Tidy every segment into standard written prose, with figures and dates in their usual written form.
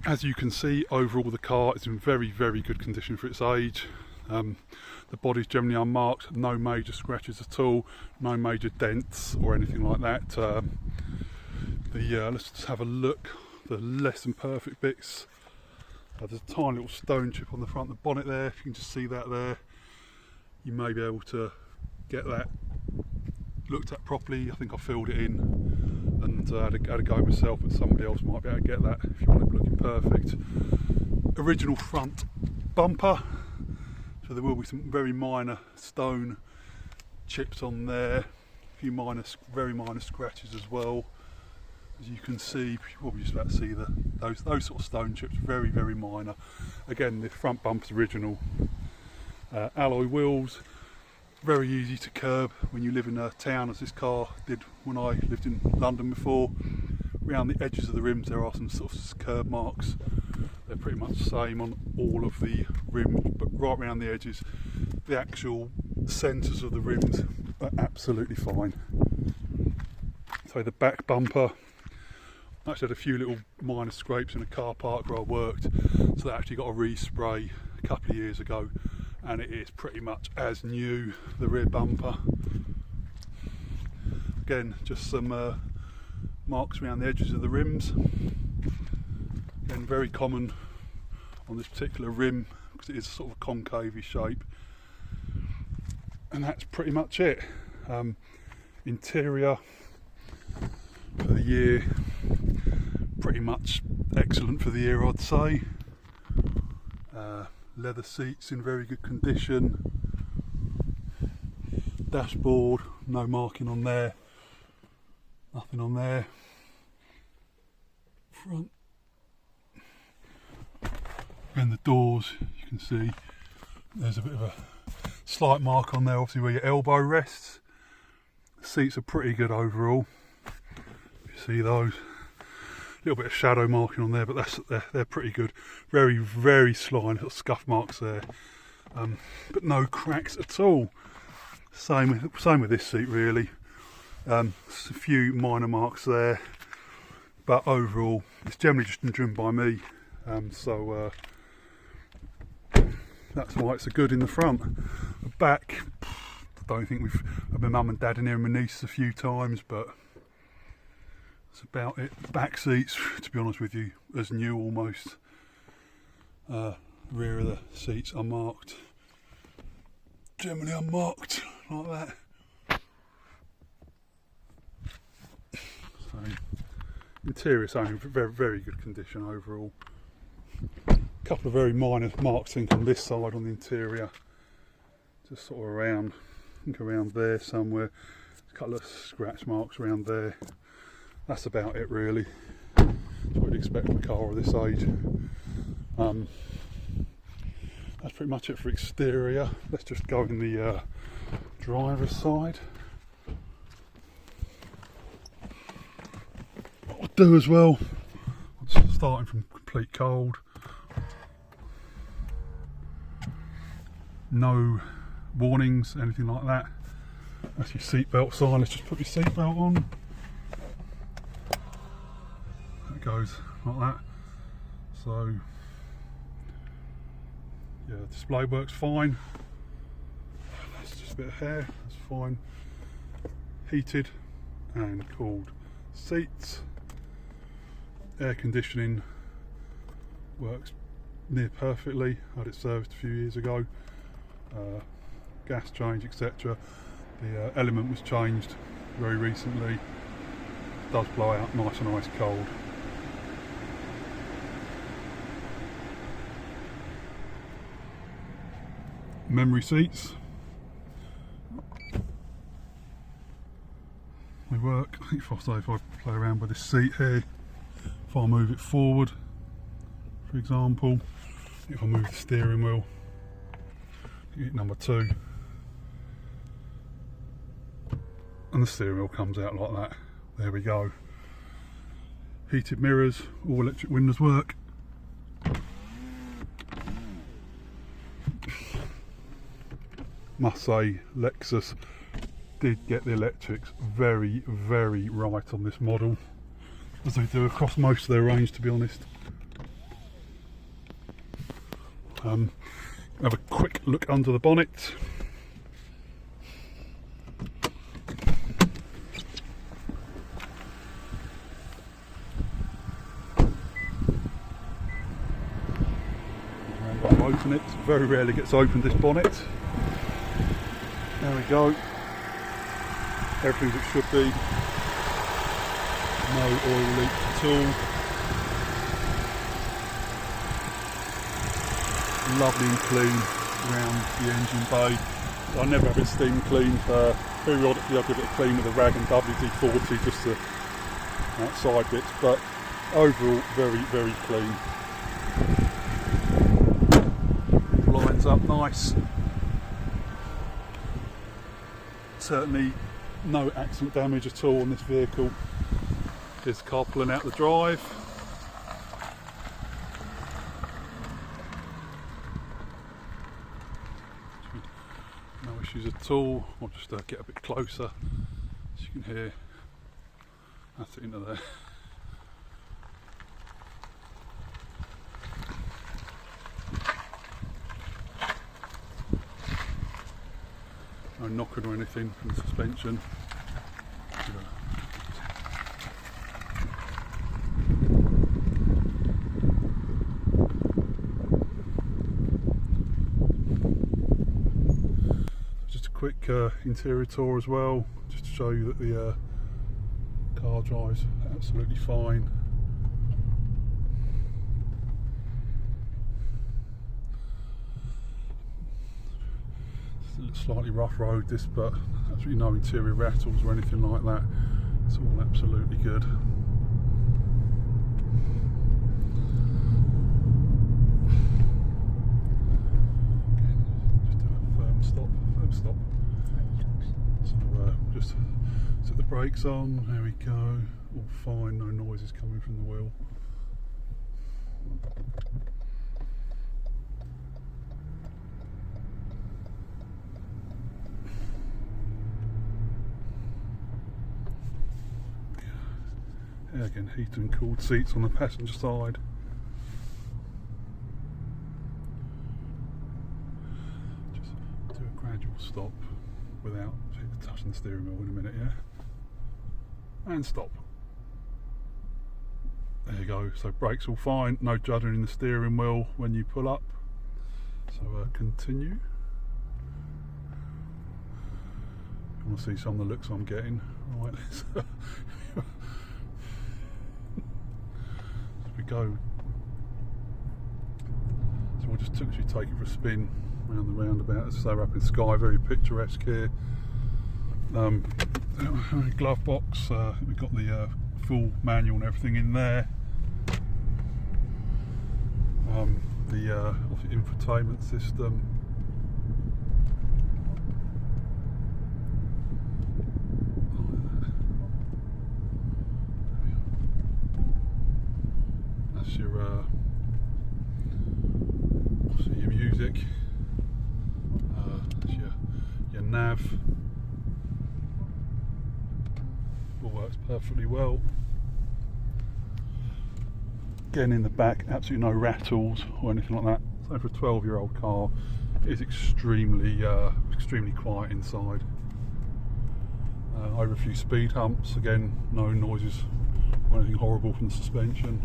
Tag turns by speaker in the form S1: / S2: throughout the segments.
S1: As you can see, overall the car is in very, very good condition for its age. The body's generally unmarked, no major scratches at all, no major dents or anything like that. Let's just have a look. The less than perfect bits. There's a tiny little stone chip on the front of the bonnet there. If you can just see that there, you may be able to get that looked at properly. I think I filled it in and had a go myself, but somebody else might be able to get that if you want it looking perfect. Original front bumper, so there will be some very minor stone chips on there, a few very minor scratches as well. As you can see, you're probably just about to see those sort of stone chips, very, very minor. Again, the front bumper's original. Alloy wheels, very easy to curb when you live in a town, as this car did when I lived in London before. Around the edges of the rims there are some sort of curb marks. They're pretty much the same on all of the rims, but right around the edges, the actual centres of the rims are absolutely fine. So the back bumper, I actually had a few little minor scrapes in a car park where I worked, so that actually got a respray a couple of years ago, and it is pretty much as new. The rear bumper, again, just some marks around the edges of the rims. Again, very common on this particular rim because it is a sort of concave shape. And that's pretty much it. Interior for the year, pretty much excellent for the year, I'd say. Leather seats in very good condition. Dashboard, no marking on there, nothing on there. Front, and the doors, you can see there's a bit of a slight mark on there, obviously where your elbow rests. The seats are pretty good overall. You see those, a little bit of shadow marking on there, but they're pretty good. Very, very slight little scuff marks there, but no cracks at all. Same with this seat really. A few minor marks there, but overall it's generally just been driven by me, so that's why it's a good in the front. The back, I don't think I've had my mum and dad in here and my nieces a few times, but that's about it. Back seats, to be honest with you, as new almost. Rear of the seats are marked, generally unmarked like that. So interior only very, very good condition overall. A couple of very minor marks I think on this side on the interior, just sort of around, I think around there somewhere. A couple of scratch marks around there. That's about it really. That's what you'd expect from a car of this age. That's pretty much it for exterior. Let's just go in the driver's side. What I'll do as well, starting from complete cold, no warnings, anything like that. That's your seatbelt sign. Let's just put your seatbelt on. That goes like that. So yeah, the display works fine. That's just a bit of hair, that's fine. Heated and cooled seats. Air conditioning works near perfectly. I had it serviced a few years ago. Gas change, etc. The element was changed very recently. It does blow out nice and ice cold. Memory seats, they work. I think if I play around with this seat here, if I move it forward, for example, if I move the steering wheel, hit number 2, and the steering wheel comes out like that. There we go. Heated mirrors, all electric windows work. Must say, Lexus did get the electrics very, very right on this model, as they do across most of their range, to be honest. Have a quick look under the bonnet. Open it. Very rarely gets opened, this bonnet. There we go. Everything that should be. No oil leaks at all. Lovely and clean around the engine bay. I never have it steam cleaned. Periodically I give it a clean with a rag and WD-40 just to outside bits, but overall very, very clean. Lines up nice. Certainly no accident damage at all on this vehicle. Here's the car pulling out the drive. No issues at all. I'll just get a bit closer so you can hear. That's it into there. No knocking or anything from the suspension. Just a quick interior tour as well, just to show you that the car drives absolutely fine. Slightly rough road this, but absolutely no interior rattles or anything like that. It's all absolutely good. Again, just do a firm stop. So just set the brakes on, there we go, all fine, no noises coming from the wheel. Yeah, again, heated and cooled seats on the passenger side. Just do a gradual stop without touching the steering wheel in a minute, yeah? And stop. There you go, so brakes all fine, no juddering in the steering wheel when you pull up. So continue. You want to see some of the looks I'm getting. Right, we go. So we'll just actually take it for a spin around the roundabout. As I say, we're up in Skye, very picturesque here. Glove box, we've got the full manual and everything in there. The infotainment system. Your music, that's your nav, all works perfectly well. Again, in the back, absolutely no rattles or anything like that. So for a 12-year-old car, it's extremely quiet inside. Over a few speed humps, again, no noises or anything horrible from the suspension.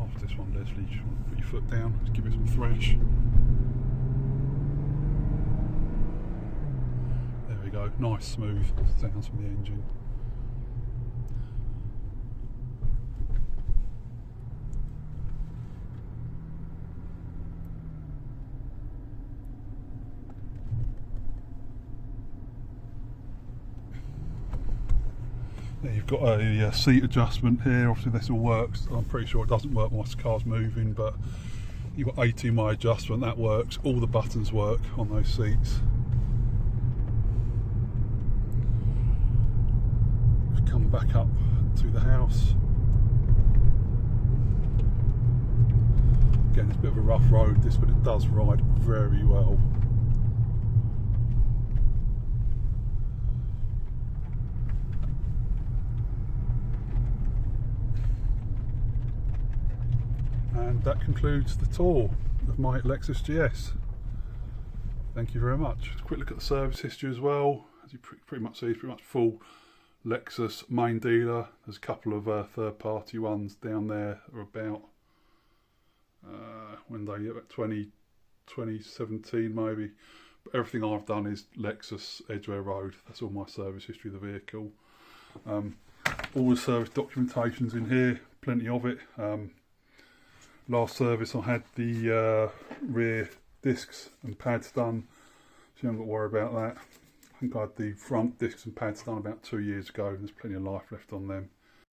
S1: After this one, Leslie, you want to put your foot down, just give it some thrash. There we go, nice smooth sounds from the engine. You've got a seat adjustment here. Obviously this all works. I'm pretty sure it doesn't work whilst the car's moving, but you've got 18mm adjustment, that works. All the buttons work on those seats. Come back up to the house. Again, it's a bit of a rough road this, but it does ride very well. And that concludes the tour of my Lexus GS. Thank you very much. A quick look at the service history as well. As you pretty much see, it's pretty much full Lexus main dealer. There's a couple of third party ones down there that are about when they get about 2017 maybe. But everything I've done is Lexus Edgware Road. That's all my service history of the vehicle. All the service documentation's in here, plenty of it. Last service I had the rear discs and pads done, so you haven't got to worry about that. I think I had the front discs and pads done about 2 years ago, and there's plenty of life left on them.